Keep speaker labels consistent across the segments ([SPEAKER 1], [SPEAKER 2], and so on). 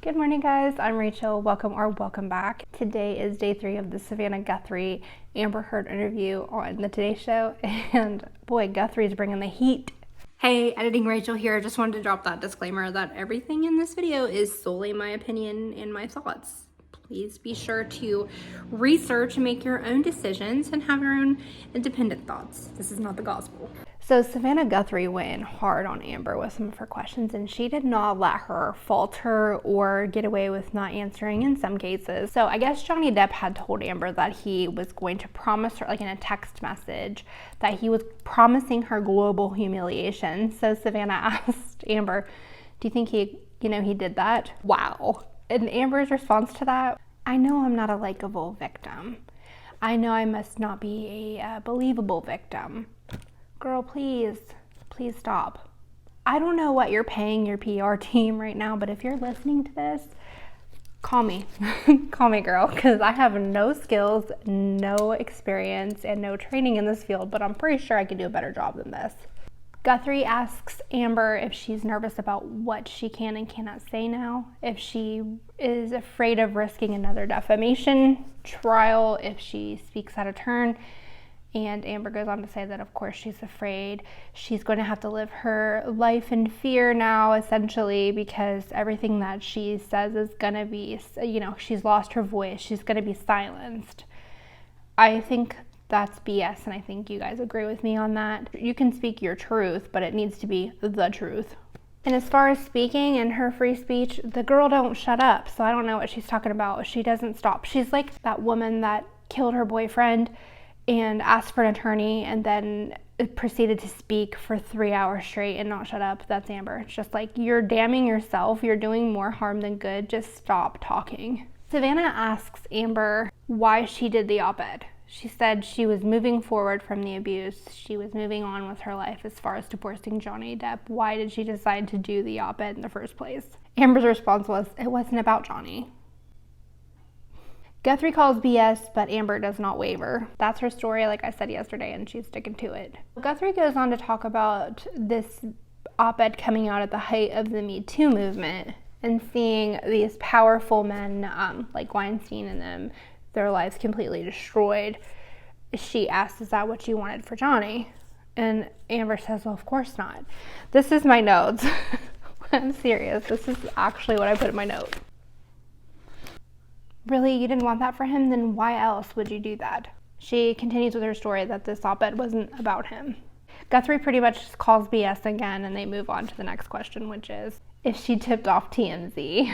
[SPEAKER 1] Good morning, guys. I'm Rachel. Welcome back. Today is day 3 of the Savannah Guthrie Amber Heard interview on the Today Show, and boy, Guthrie's bringing the heat. Hey, editing Rachel here. Just wanted to drop that disclaimer that everything in this video is solely my opinion and my thoughts. Please be sure to research and make your own decisions and have your own independent thoughts. This is not the gospel. So Savannah Guthrie went hard on Amber with some of her questions, and she did not let her falter or get away with not answering in some cases. So I guess Johnny Depp had told Amber that he was going to promise her, like in a text message, that he was promising her global humiliation. So Savannah asked Amber, do you think he did that? Wow. And Amber's response to that, I know I'm not a likable victim. I know I must not be a believable victim. Girl, please stop. I don't know what you're paying your PR team right now, but if you're listening to this, call me. Call me, girl, because I have no skills, no experience, and no training in this field, but I'm pretty sure I could do a better job than this. Guthrie asks Amber if she's nervous about what she can and cannot say now, if she is afraid of risking another defamation trial, if she speaks out of turn. And Amber goes on to say that, of course, she's afraid she's going to have to live her life in fear now, essentially, because everything that she says is going to be, she's lost her voice. She's going to be silenced. I think that's BS, and I think you guys agree with me on that. You can speak your truth, but it needs to be the truth. And as far as speaking and her free speech, the girl don't shut up, so I don't know what she's talking about. She doesn't stop. She's like that woman that killed her boyfriend and asked for an attorney and then proceeded to speak for 3 hours straight and not shut up. That's Amber. It's just like, you're damning yourself. You're doing more harm than good. Just stop talking. Savannah asks Amber why she did the op-ed. She said she was moving forward from the abuse. She was moving on with her life as far as divorcing Johnny Depp. Why did she decide to do the op-ed in the first place? Amber's response was, it wasn't about Johnny. Guthrie calls BS, but Amber does not waver. That's her story, like I said yesterday, and she's sticking to it. Guthrie goes on to talk about this op-ed coming out at the height of the Me Too movement and seeing these powerful men like Weinstein and their lives completely destroyed. She asks, is that what you wanted for Johnny? And Amber says, well, of course not. This is my notes. I'm serious. This is actually what I put in my note. Really, you didn't want that for him? Then why else would you do that? She continues with her story that this op-ed wasn't about him. Guthrie pretty much calls BS again, and they move on to the next question, which is if she tipped off TMZ.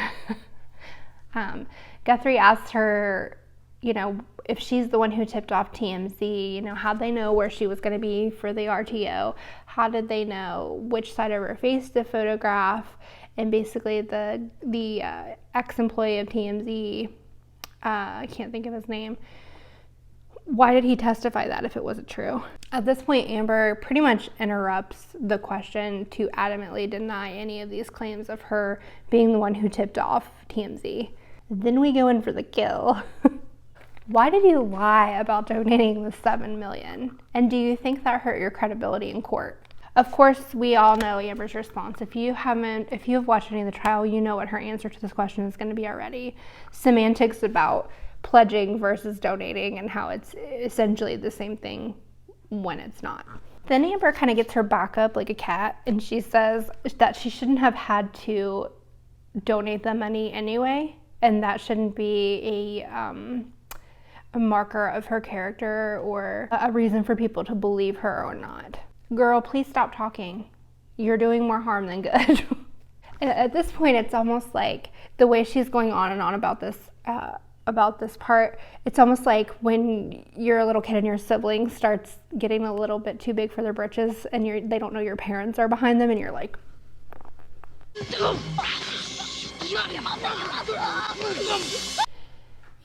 [SPEAKER 1] Guthrie asks her, if she's the one who tipped off TMZ, how'd they know where she was going to be for the RTO? How did they know which side of her face to photograph? And basically the ex-employee of TMZ, I can't think of his name. Why did he testify that if it wasn't true? At this point, Amber pretty much interrupts the question to adamantly deny any of these claims of her being the one who tipped off TMZ. Then we go in for the kill. Why did you lie about donating the $7 million? And do you think that hurt your credibility in court? Of course, we all know Amber's response. If you have watched any of the trial, you know what her answer to this question is going to be already. Semantics about pledging versus donating and how it's essentially the same thing when it's not. Then Amber kind of gets her back up like a cat, and she says that she shouldn't have had to donate the money anyway, and that shouldn't be a marker of her character or a reason for people to believe her or not. Girl, please stop talking. You're doing more harm than good. At this point, it's almost like the way she's going on and on about this part, it's almost like when you're a little kid and your sibling starts getting a little bit too big for their britches and they don't know your parents are behind them and you're like...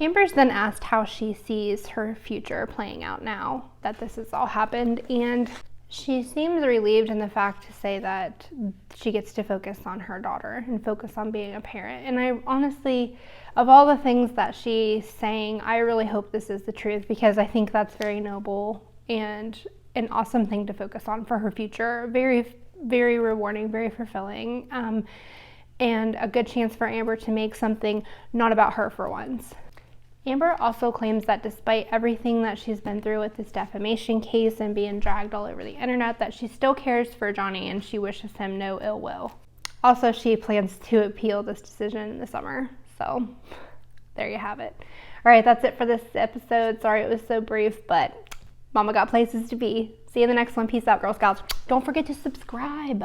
[SPEAKER 1] Amber's then asked how she sees her future playing out now that this has all happened, and she seems relieved in the fact to say that she gets to focus on her daughter and focus on being a parent. And I honestly, of all the things that she's saying, I really hope this is the truth, because I think that's very noble and an awesome thing to focus on for her future. Very, very rewarding, very fulfilling. and a good chance for Amber to make something not about her for once. Amber also claims that despite everything that she's been through with this defamation case and being dragged all over the internet, that she still cares for Johnny and she wishes him no ill will. Also, she plans to appeal this decision in the summer. So there you have it. All right, that's it for this episode. Sorry it was so brief, but Mama got places to be. See you in the next one. Peace out, Girl Scouts. Don't forget to subscribe.